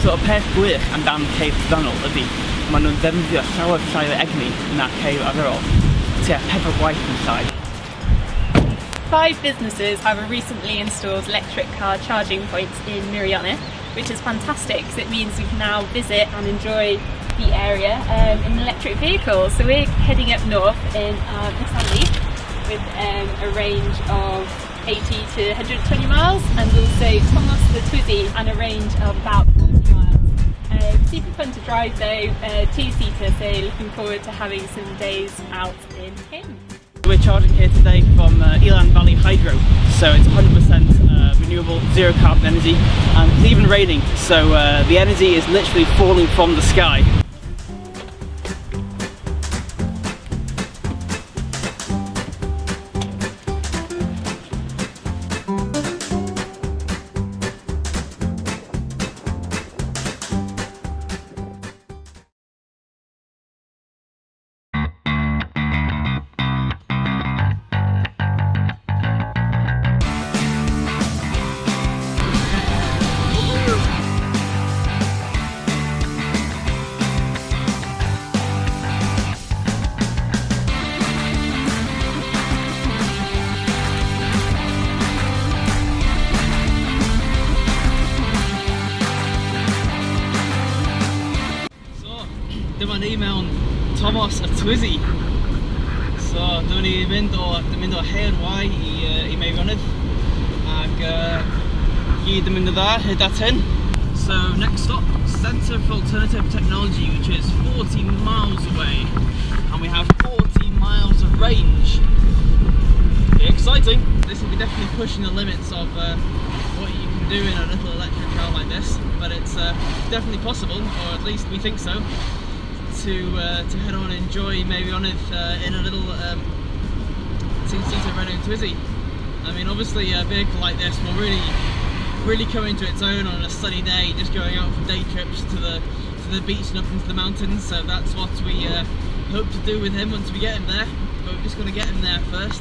So y peth gwych amdan ceir Trydanol ydy, maen nhw'n ddefnyddio llawer llai o egni na ceir arferol, tua 4 gwaith yn llai. 5 businesses have recently installed electric car charging points in Meirionnydd, which is fantastic because it means we can now visit and enjoy the area in an electric vehicle. So we're heading up north in our Nissan Leaf with a range of 80 to 120 miles, and also Thomas the Twizzy and a range of about 40 miles. Super fun to drive though, 2-seater, so looking forward to having some days out in him. We're charging here today from Elan Valley Hydro, so it's 100% renewable, zero carbon energy, and it's even raining, so the energy is literally falling from the sky. Dyma ni mewn Thomas y Twizzy. So dyma ni mynd o Hen Wai i Meirionnydd ac gyd yn mynd o dda hyd at hyn. So next stop, Centre for Alternative Technology, which is 40 miles away, and we have 40 miles of range. Exciting! This will be definitely pushing the limits of what you can do in a little electric car like this, but it's definitely possible, or at least we think so, to head on and enjoy Meirionnydd in a little 2-seater Renault Twizzy. I mean, obviously a vehicle like this will really come into its own on a sunny day, just going out for day trips to the beach and up into the mountains. So that's what we hope to do with him once we get him there, but we're just going to get him there first.